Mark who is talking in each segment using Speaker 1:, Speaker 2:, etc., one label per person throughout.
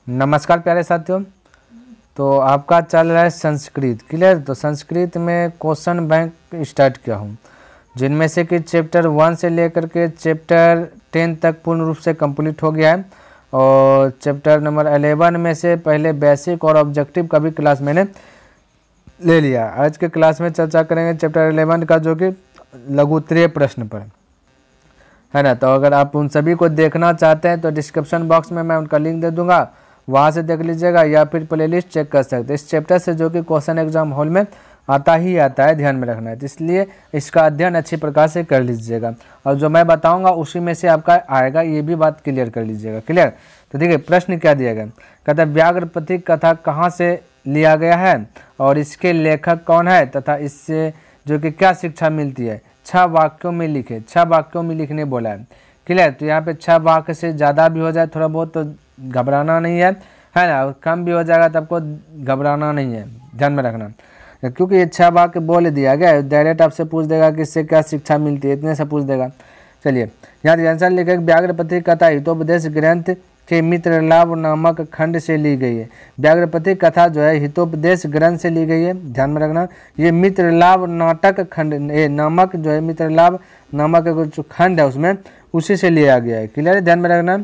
Speaker 1: नमस्कार प्यारे साथियों। तो आपका चल रहा है संस्कृत, क्लियर। तो संस्कृत में क्वेश्चन बैंक स्टार्ट किया हूँ, जिनमें से कि चैप्टर 1 से लेकर के चैप्टर 10 तक पूर्ण रूप से कंप्लीट हो गया है। और चैप्टर नंबर 11 में से पहले बेसिक और ऑब्जेक्टिव का भी क्लास मैंने ले लिया। आज के क्लास में चर्चा करेंगे चैप्टर 11 का, जो कि लघु उत्तरीय प्रश्न पर है ना। तो अगर आप उन सभी को देखना चाहते हैं तो डिस्क्रिप्शन बॉक्स में मैं उनका लिंक दे दूंगा, वहाँ से देख लीजिएगा, या फिर प्लेलिस्ट चेक कर सकते हैं। इस चैप्टर से जो कि क्वेश्चन एग्जाम हॉल में आता ही आता है, ध्यान में रखना है। तो इसलिए इसका अध्ययन अच्छी प्रकार से कर लीजिएगा, और जो मैं बताऊंगा उसी में से आपका आएगा, ये भी बात क्लियर कर लीजिएगा, क्लियर। तो देखिए प्रश्न क्या दिया गया, कहता है व्याघ्र प्रतीक कथा कहाँ से लिया गया है और इसके लेखक कौन है, तथा इससे जो कि क्या शिक्षा मिलती है। 6 वाक्यों में लिखे, 6 वाक्यों में लिखने बोला है, क्लियर। तो यहाँ पे 6 वाक्य से ज़्यादा भी हो जाए थोड़ा बहुत तो घबराना नहीं है ना, कम भी हो जाएगा तो आपको घबराना नहीं है, ध्यान में रखना। क्योंकि ये 6 वाक्य बोल दिया गया, डायरेक्ट आपसे पूछ देगा कि इससे क्या शिक्षा मिलती है, इतने से पूछ देगा। चलिए यहाँ आंसर लिखे, व्याघ्र प्रतीक कथा हितोपदेश ग्रंथ के मित्रलाभ नामक खंड से ली गई है। व्याघ्र प्रतीक कथा जो है हितोपदेश ग्रंथ से ली गई है, ध्यान में रखना। ये मित्रलाभ नाटक खंड नामक जो है, मित्रलाभ नामक जो खंड है उसमें उसी से लिया गया है, क्लियर है, ध्यान में रखना।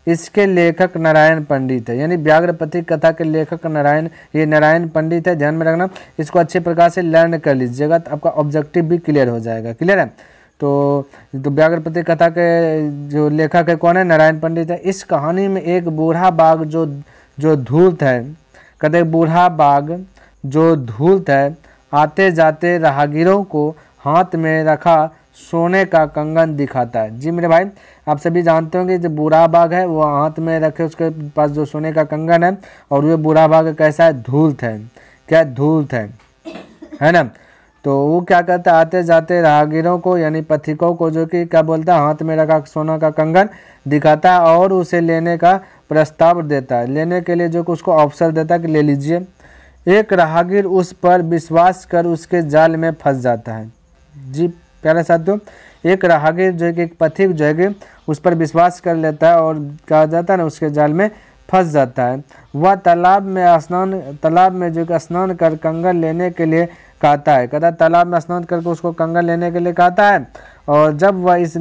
Speaker 1: इसके लेखक नारायण पंडित है, यानी व्याघ्र प्रतीक कथा के लेखक नारायण पंडित है, ध्यान में रखना। इसको अच्छे प्रकार से लर्न कर लीजिएगा तो आपका ऑब्जेक्टिव भी क्लियर हो जाएगा, क्लियर है। तो व्याघ्र प्रतीक कथा के जो लेखक है कौन है, नारायण पंडित है। इस कहानी में एक बूढ़ा बाघ जो धूर्त है, कहते बूढ़ा बाघ जो धूर्त है आते जाते राहगीरों को हाथ में रखा सोने का कंगन दिखाता है। जी मेरे भाई, आप सभी जानते होंगे जो बूढ़ा बाघ है वो हाथ में रखे, उसके पास जो सोने का कंगन है, और वो बूढ़ा बाघ कैसा है, धूर्त है, क्या धूर्त है ना। तो वो क्या करता है, आते जाते राहगीरों को यानी पथिकों को जो कि क्या बोलता है, हाथ में रखा सोना का कंगन दिखाता है और उसे लेने का प्रस्ताव देता है, लेने के लिए जो कि उसको अवसर देता है कि ले लीजिए। एक राहगीर उस पर विश्वास कर उसके जाल में फंस जाता है। जी प्यारे साथियों, एक राहगीर जो कि एक पथिक जो है कि उस पर विश्वास कर लेता है और कहा जाता है ना, उसके जाल में फंस जाता है। वह तालाब में जो कि स्नान कर कंगन लेने के लिए कहता है, तालाब में स्नान करके उसको कंगन लेने के लिए कहता है। और जब वह इस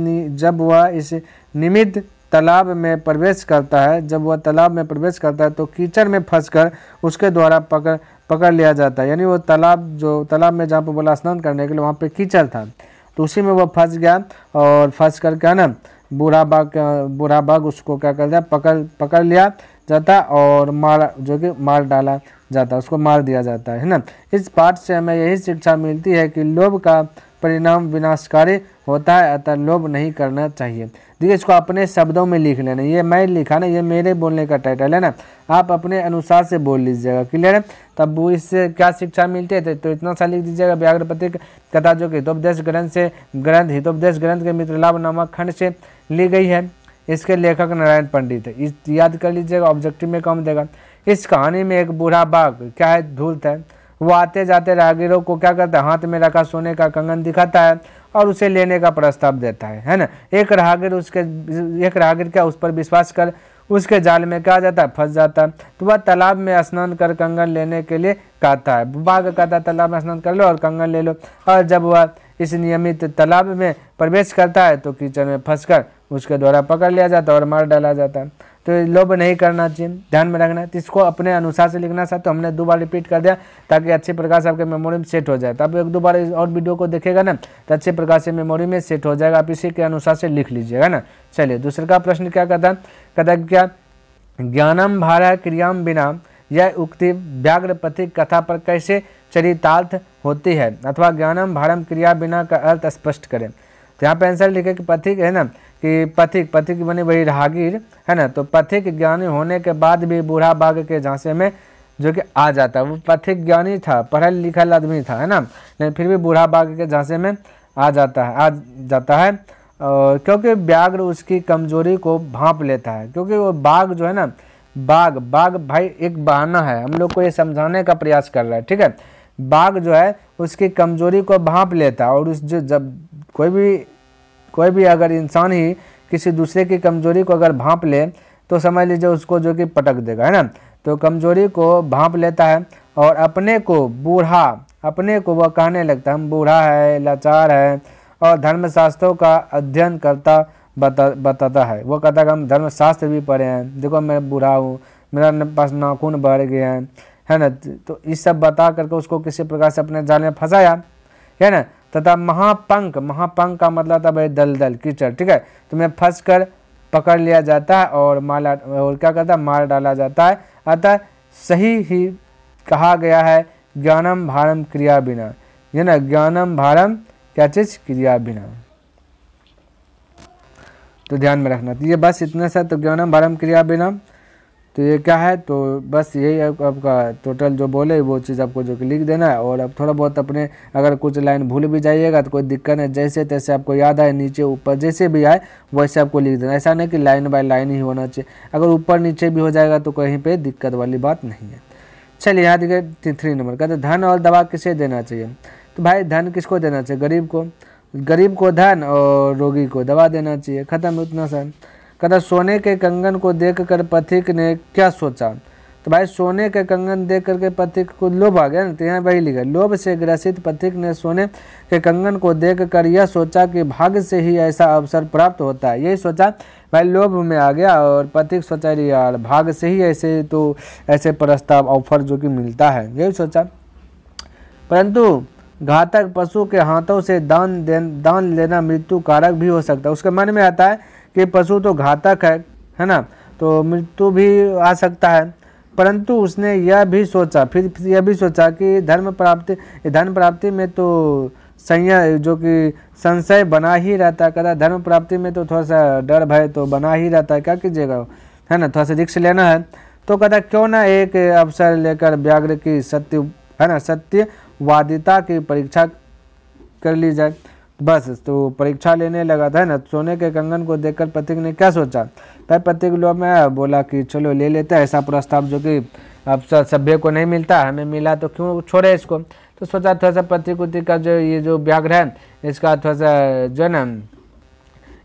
Speaker 1: निमित्त तालाब में प्रवेश करता है, तो कीचड़ में फंसकर उसके द्वारा पकड़ लिया जाता है। यानी वो तालाब में जहाँ पर बोला स्नान करने के लिए, वहाँ पे कीचड़ था, तो उसी में वो फंस गया। और फंस कर क्या ना, बूढ़ा बाघ उसको क्या करता है, पकड़ लिया जाता और मार डाला जाता, उसको मार दिया जाता है ना। इस पाठ से हमें यही शिक्षा मिलती है कि लोभ का परिणाम विनाशकारी होता है, अतः लोभ नहीं करना चाहिए। देखिए इसको अपने शब्दों में लिख लेना, ये मैं लिखा ना, ये मेरे बोलने का टाइटल है ना, आप अपने अनुसार से बोल लीजिएगा, क्लियर है। तब वो इससे क्या शिक्षा मिलती है तो इतना सा लिख दीजिएगा, व्याघ्र प्रतीक कथा जो कि हितोपदेश ग्रंथ के मित्रलाभ नामक खंड से ली गई है, इसके लेखक नारायण पंडित है, याद कर लीजिएगा, ऑब्जेक्टिव में काम देगा। इस कहानी में एक बूढ़ा बाघ क्या है, धूर्त है, वो आते जाते राहगीरों को क्या करता है, हाथ में रखा सोने का कंगन दिखाता है और उसे लेने का प्रस्ताव देता है ना। एक राहगीर क्या उस पर विश्वास कर उसके जाल में क्या जाता है, फंस जाता है। तो वह तालाब में स्नान कर कंगन लेने के लिए कहता है, बाघ कहता है तालाब में स्नान कर लो और कंगन ले लो। और जब वह इस नियमित तालाब में प्रवेश करता है तो कीचड़ में फंसकर उसके द्वारा पकड़ लिया जाता है और मार डाला जाता है। तो लोभ नहीं करना चाहिए, ध्यान में रखना है। तो इसको अपने अनुसार से लिखना था, तो हमने 2 बार रिपीट कर दिया ताकि अच्छे प्रकार से आपके मेमोरी में सेट हो जाए। तो आप 1-2 बार और वीडियो को देखेगा ना तो अच्छे प्रकार से मेमोरी में सेट हो जाएगा, आप इसी के अनुसार से लिख लीजिएगा ना। चलिए दूसरे का प्रश्न क्या कहता है क्या, ज्ञानम भारह क्रियाम बिना यह उक्ति व्याघ्र प्रतीक कथा पर कैसे चरितार्थ होती है, अथवा ज्ञानम भारम क्रिया बिना का अर्थ स्पष्ट करें। तो यहाँ पे आंसर लिखे कि पथिक है ना, कि पथिक बने वही राहगीर है ना। तो पथिक ज्ञानी होने के बाद भी बूढ़ा बाघ के झांसे में जो कि आ जाता है, वो पथिक ज्ञानी था, पढ़ा लिखा आदमी था, है ना, लेकिन फिर भी बूढ़ा बाघ के झांसे में आ जाता है। क्योंकि व्याघ्र उसकी कमजोरी को भांप लेता है, क्योंकि वो बाघ जो है ना, बाघ भाई एक बहाना है, हम लोग को ये समझाने का प्रयास कर रहा है, ठीक है। बाघ जो है उसकी कमजोरी को भांप लेता है, और जब कोई भी अगर इंसान ही किसी दूसरे की कमजोरी को अगर भांप ले तो समझ लीजिए उसको जो कि पटक देगा, है ना। तो कमजोरी को भांप लेता है और अपने को बूढ़ा, अपने को वह कहने लगता है हम बूढ़ा है, लाचार है, और धर्मशास्त्रों का अध्ययन करता बताता है। वो कहता है कि हम धर्मशास्त्र भी पढ़े हैं, देखो मैं बूढ़ा हूँ, मेरा पास नाखून बढ़ गया है ना। तो इस सब बता करके उसको किसी प्रकार से अपने जाल में फंसाया, है ना। तथा महापंक, महापंक का मतलब था भाई दलदल कीचड़, ठीक है। तो मैं फंस कर पकड़ लिया जाता है और क्या कहता है, मार डाला जाता है। अतः सही ही कहा गया है ज्ञानम भारम क्रिया बिना, है ना। ज्ञानम भारम क्या चीज, क्रिया बिना। तो ध्यान में रखना। तो ये बस इतना सा, तो ज्ञानम भारम क्रिया बिना, तो ये क्या है, तो बस यही आपका टोटल जो बोले वो चीज़ आपको जो कि लिख देना है। और अब थोड़ा बहुत अपने अगर कुछ लाइन भूल भी जाइएगा तो कोई दिक्कत नहीं, जैसे तैसे आपको याद आए, नीचे ऊपर जैसे भी आए वैसे आपको लिख देना। ऐसा नहीं कि लाइन बाय लाइन ही होना चाहिए, अगर ऊपर नीचे भी हो जाएगा तो कहीं पर दिक्कत वाली बात नहीं है। चलिए यहाँ देखिए 3 नंबर कहते धन और दवा किसे देना चाहिए। तो भाई धन किसको देना चाहिए, गरीब को, गरीब को धन और रोगी को दवा देना चाहिए, खत्म, उतना सा। कहता सोने के कंगन को देखकर पथिक ने क्या सोचा। तो भाई सोने के कंगन देख करके पथिक को लोभ आ गया ना, तो यहाँ वही लिखा, लोभ से ग्रसित पथिक ने सोने के कंगन को देखकर यह सोचा कि भाग्य से ही ऐसा अवसर प्राप्त होता है। यही सोचा भाई, लोभ में आ गया और पथिक सोचा यार भाग्य से ही ऐसे प्रस्ताव ऑफर जो कि मिलता है, यही सोचा। परंतु घातक पशु के हाथों से दान लेना मृत्यु कारक भी हो सकता है। उसके मन में आता है कि पशु तो घातक है ना, तो मृत्यु भी आ सकता है। परंतु उसने यह भी सोचा, फिर यह भी सोचा कि धन प्राप्ति में तो जो कि संशय बना ही रहता है। कहता धर्म प्राप्ति में तो थोड़ा सा डर भय तो बना ही रहता है, क्या कीजिएगा, है ना, थोड़ा सा रिस्क लेना है। तो कहता क्यों ना एक अवसर लेकर व्याघ्र की सत्यवादिता की परीक्षा कर ली जाए। बस तो परीक्षा लेने लगा था ना। सोने के कंगन को देखकर पथिक ने क्या सोचा, भाई पथिक लोभ में आया, बोला कि चलो ले लेते हैं ऐसा प्रस्ताव जो कि अब सभ्य को नहीं मिलता, हमें मिला तो क्यों छोड़े इसको। तो सोचा थोड़ा सा पथिक उथिक का जो ये जो व्याघ्र है इसका थोड़ा सा जो ना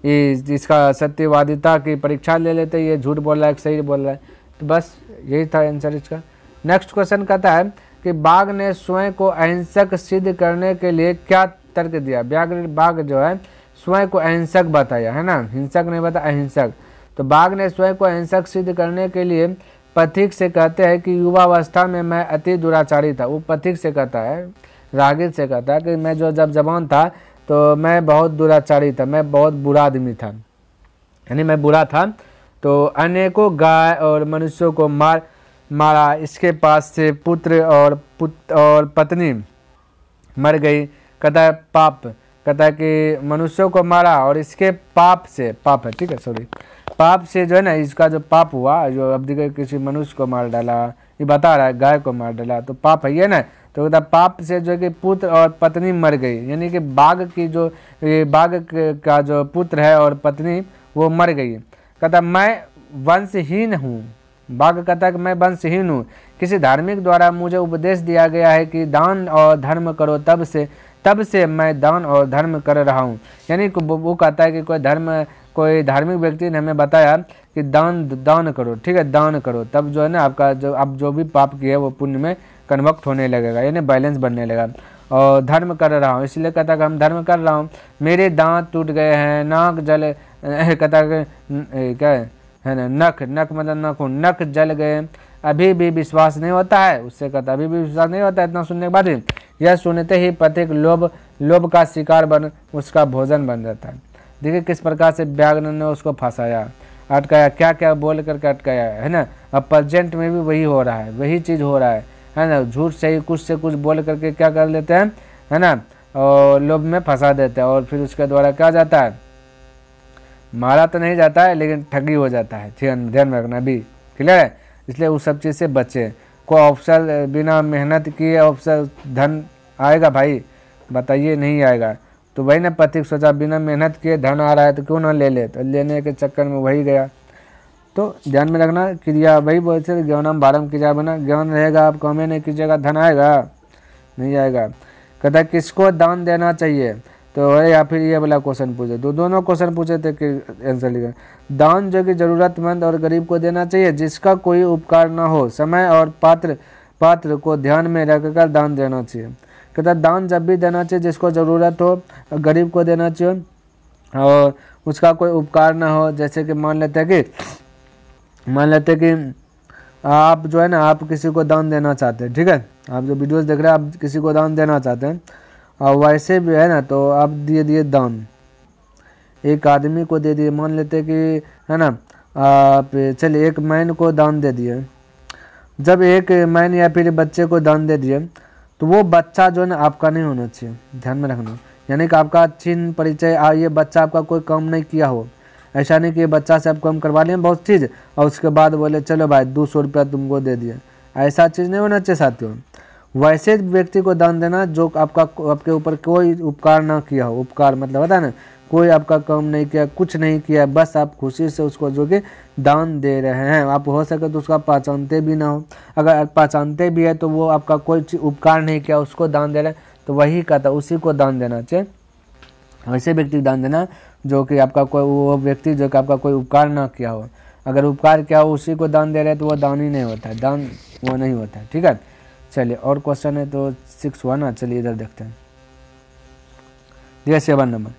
Speaker 1: इसका सत्यवादिता की परीक्षा ले लेते, ये झूठ बोल रहा है सही बोल रहा है। तो बस यही था आंसर इसका। नेक्स्ट क्वेश्चन कहता है कि बाघ ने स्वयं को अहिंसक सिद्ध करने के लिए क्या तर्क दिया। बाघ जो है स्वयं को अहिंसक बताया, है ना, हिंसक नहीं बताया, अहिंसक। तो बाघ ने स्वयं को अहिंसक सिद्ध करने के लिए पथिक से कहते हैं कि युवावस्था में मैं अति दुराचारी था। वो पथिक से कहता है, रागिर से कहता है कि मैं जब जवान था तो मैं बहुत दुराचारी था, मैं बहुत बुरा आदमी था, यानी मैं बुरा था। तो अनेकों गाय और मनुष्यों को मारा, इसके पास से पुत्र और पत्नी मर गई। कहता है पाप, कहता है कि मनुष्यों को मारा और इसके पाप से, पाप है ठीक है सॉरी, पाप से जो है ना इसका जो पाप हुआ, जो अब देखिए किसी मनुष्य को मार डाला, ये बता रहा है गाय को मार डाला तो पाप है ये ना। तो कहता पाप से जो है कि पुत्र और पत्नी मर गई, यानी कि बाघ का जो पुत्र है और पत्नी वो मर गई। कहता मैं वंशहीन हूँ, बाघ कहता है कि मैं वंशहीन हूँ, किसी धार्मिक द्वारा मुझे उपदेश दिया गया है कि दान और धर्म करो, तब से मैं दान और धर्म कर रहा हूँ। यानी वो कहता है कि कोई धार्मिक व्यक्ति ने हमें बताया कि दान करो, ठीक है, दान करो, तब जो है ना आपका जो भी पाप किया है वो पुण्य में कन्वर्ट होने लगेगा, यानी बैलेंस बनने लगेगा। और धर्म कर रहा हूँ, इसलिए कहता कि हम धर्म कर रहा हूँ, मेरे दांत टूट गए हैं, नाक जल, कहता क्या है ना, नख मतलब नाखून, नख जल गए, अभी भी विश्वास नहीं होता है। उससे कहता अभी भी विश्वास नहीं होता है। इतना सुनने के बाद ही यह सुनते ही पथिक लोभ का शिकार बन उसका भोजन बन जाता है। देखिए किस प्रकार से व्याघ्र ने उसको फंसाया, अटकाया, क्या क्या बोल करके अटकाया, है ना। अब प्रेजेंट में भी वही हो रहा है, वही चीज़ हो रहा है ना। झूठ सही कुछ से कुछ बोल करके क्या कर लेते हैं, है ना, और लोभ में फंसा देते हैं और फिर उसके द्वारा क्या जाता है, मारा तो नहीं जाता है लेकिन ठगी हो जाता है। ध्यान में रखना भी, क्लियर है। इसलिए उस सब चीज़ से बचे। कोई अवसर बिना मेहनत किए अवसर धन आएगा भाई, बताइए, नहीं आएगा। तो वही ना पथिक सोचा बिना मेहनत किए धन आ रहा है तो क्यों ना ले ले, तो लेने के चक्कर में वही गया। तो ध्यान में रखना, क्रिया वही बोलते थे ज्ञानम भारम क्रिया बना, ज्ञान रहेगा आप कमे नहीं कीजिएगा, धन आएगा नहीं आएगा। कहता किसको दान देना चाहिए। तो है, या फिर ये वाला क्वेश्चन पूछे, तो दोनों क्वेश्चन पूछे थे कि आंसर लिखा। दान जो कि जरूरतमंद और गरीब को देना चाहिए, जिसका कोई उपकार ना हो, समय और पात्र को ध्यान में रखकर दान देना चाहिए। कहता दान जब भी देना चाहिए जिसको ज़रूरत हो, गरीब को देना चाहिए और उसका कोई उपकार ना हो। जैसे कि मान लेते हैं कि आप जो है ना, आप किसी को दान देना चाहते हैं, ठीक है, आप जो वीडियोस देख रहे हैं आप किसी को दान देना चाहते हैं और वैसे भी है ना, तो आप दिए दान एक आदमी को दे दिए, मान लेते हैं कि है ना, आप चलिए एक मैन को दान दे दिए। जब एक मैन या फिर बच्चे को दान दे दिए तो वो बच्चा जो है ना आपका नहीं होना चाहिए, ध्यान में रखना। यानी कि आपका चिन्ह परिचय ये बच्चा आपका कोई काम नहीं किया हो, ऐसा नहीं कि ये बच्चा से आप काम करवा लिए बहुत चीज़ और उसके बाद बोले चलो भाई 200 रुपया तुमको दे दिया, ऐसा चीज़ नहीं होना चाहिए साथियों। वैसे व्यक्ति को दान देना जो आपके ऊपर कोई उपकार ना किया हो। उपकार मतलब होता है ना, कोई आपका काम नहीं किया, कुछ नहीं किया, बस आप खुशी से उसको जो कि दान दे रहे हैं। आप हो सके तो उसका पहचानते भी ना हो, अगर पहचानते भी है तो वो आपका कोई उपकार नहीं किया, उसको दान दे रहे हैं, तो वही कहता उसी को दान देना चाहिए। वैसे व्यक्ति को दान देना जो कि आपका कोई, वो व्यक्ति जो कि आपका कोई उपकार ना किया हो। अगर उपकार किया हो उसी को दान दे रहे हैं तो वो दान ही नहीं होता है, दान वो नहीं होता है, ठीक है। चलिए और क्वेश्चन है तो 6 हुआ ना, चलिए इधर देखते हैं। देखिए 7 नंबर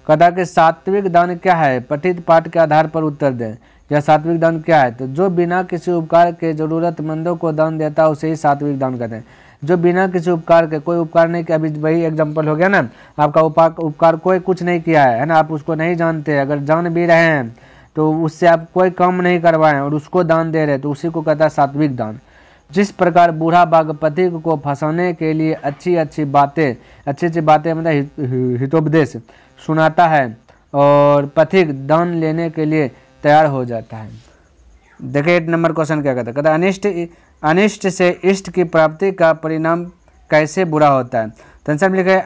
Speaker 1: कहता कि सात्विक दान क्या है, पठित पाठ के आधार पर उत्तर दें। यह सात्विक दान क्या है, तो जो बिना किसी उपकार के जरूरतमंदों को दान देता है उसे ही सात्विक दान कहते हैं। जो बिना किसी उपकार के, कोई उपकार नहीं किया, अभी वही एग्जांपल हो गया ना, आपका उपकार कोई कुछ नहीं किया है ना, आप उसको नहीं जानते, अगर जान भी रहे हैं तो उससे आप कोई काम नहीं करवाएं और उसको दान दे रहे हैं, तो उसी को कहता है सात्विक दान। जिस प्रकार बूढ़ा बाघ पथिक को फंसाने के लिए अच्छी बातें मतलब हितोपदेश सुनाता है और पथिक दान लेने के लिए तैयार हो जाता है। देखिए 8 नंबर क्वेश्चन क्या कहता है, कहता अनिष्ट से इष्ट की प्राप्ति का परिणाम कैसे बुरा होता है। तो आंसर में लिखा है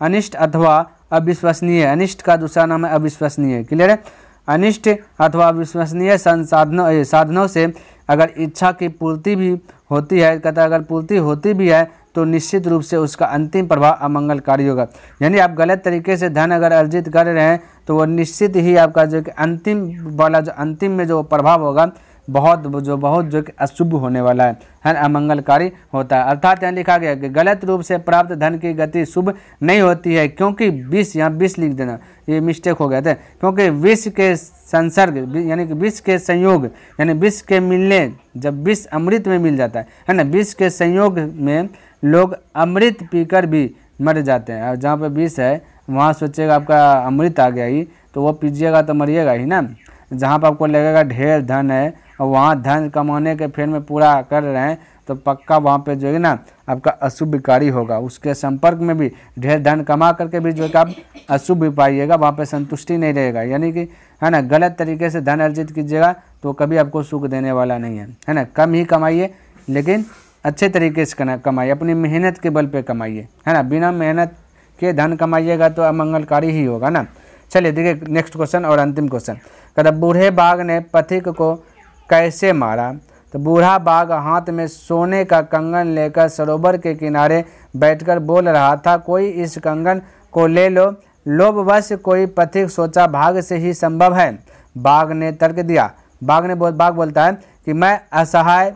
Speaker 1: अनिष्ट अथवा अविश्वसनीय। अनिष्ट का दूसरा नाम है अविश्वसनीय, क्लियर है। अनिष्ट अथवा अविश्वसनीय साधनों से अगर इच्छा की पूर्ति भी होती है, कहता अगर पूर्ति होती भी है तो निश्चित रूप से उसका अंतिम प्रभाव अमंगलकारी होगा। यानी आप गलत तरीके से धन अगर अर्जित कर रहे हैं तो वो निश्चित ही आपका जो कि अंतिम में जो प्रभाव होगा बहुत जो कि अशुभ होने वाला है अमंगलकारी होता है। अर्थात यहाँ लिखा गया कि गलत रूप से प्राप्त धन की गति शुभ नहीं होती है, क्योंकि विष, यहाँ विष लिख देना, ये मिस्टेक हो गया था, क्योंकि विष के संसर्ग यानी कि विष के संयोग यानी विष के मिलने, जब विष अमृत में मिल जाता है ना, विष के संयोग में लोग अमृत पीकर भी मर जाते हैं। और जहाँ पे विष है वहाँ सोचेगा आपका अमृत आ गया ही, तो वो पीजिएगा तो मरिएगा ही ना। जहाँ पर आपको लगेगा ढेर धन है और वहाँ धन कमाने के फेर में पूरा कर रहे हैं तो पक्का वहाँ पे जो है ना आपका अशुभकारी होगा। उसके संपर्क में भी ढेर धन कमा करके भी जो है कि आप अशुभ पाइएगा, वहाँ पे संतुष्टि नहीं रहेगा। यानी कि है ना, गलत तरीके से धन अर्जित कीजिएगा तो कभी आपको सुख देने वाला नहीं है ना। कम ही कमाइए लेकिन अच्छे तरीके से कमाइए, अपनी मेहनत के बल पे कमाइए, है ना। बिना मेहनत के धन कमाइएगा तो अमंगलकारी ही होगा ना। चलिए देखिए नेक्स्ट क्वेश्चन और अंतिम क्वेश्चन, कहता बूढ़े बाघ ने पथिक को कैसे मारा। तो बूढ़ा बाघ हाथ में सोने का कंगन लेकर सरोवर के किनारे बैठकर बोल रहा था, कोई इस कंगन को ले लो। लोभवश कोई पथिक सोचा भाग से ही संभव है। बाघ ने तर्क दिया। बाघ बोलता है कि मैं असहाय,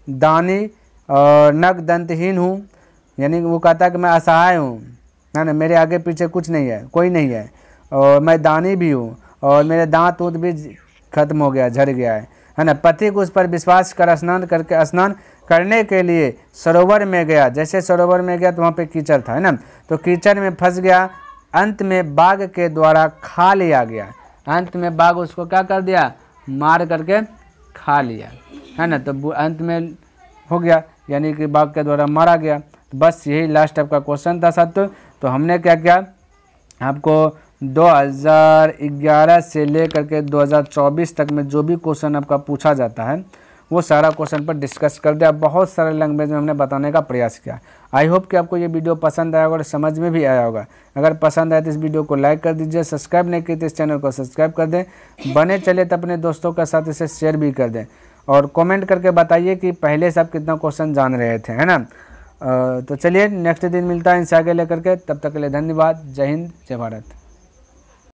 Speaker 1: दानी और नग दंतहीन हूँ। यानी वो कहता है कि मैं असहाय हूँ, है ना, मेरे आगे पीछे कुछ नहीं है, कोई नहीं है, और मैं दानी भी हूँ और मेरे दांत भी खत्म हो गया, झड़ गया है ना। पथिक उस पर विश्वास कर स्नान करने के लिए सरोवर में गया। जैसे सरोवर में गया तो वहाँ पे कीचड़ था, है ना, तो कीचड़ में फंस गया। अंत में बाघ के द्वारा खा लिया गया। अंत में बाघ उसको क्या कर दिया, मार करके खा लिया, है ना। तो अंत में हो गया यानी कि बाघ के द्वारा मारा गया। तो बस यही लास्ट आपका क्वेश्चन था साथियों। तो हमने क्या किया, आपको 2011 से लेकर के 2024 तक में जो भी क्वेश्चन आपका पूछा जाता है वो सारा क्वेश्चन पर डिस्कस कर दिया। बहुत सारे लैंग्वेज में हमने बताने का प्रयास किया। आई होप कि आपको ये वीडियो पसंद आया होगा और समझ में भी आया होगा। अगर पसंद आए तो इस वीडियो को लाइक कर दीजिए, सब्सक्राइब नहीं किए तो इस चैनल को सब्सक्राइब कर दें, बने चले तो अपने दोस्तों के साथ इसे शेयर भी कर दें और कमेंट करके बताइए कि पहले से आप कितना क्वेश्चन जान रहे थे, है ना। तो चलिए नेक्स्ट दिन मिलता है इनसे आगे लेकर के, तब तक के लिए धन्यवाद। जय हिंद, जय भारत।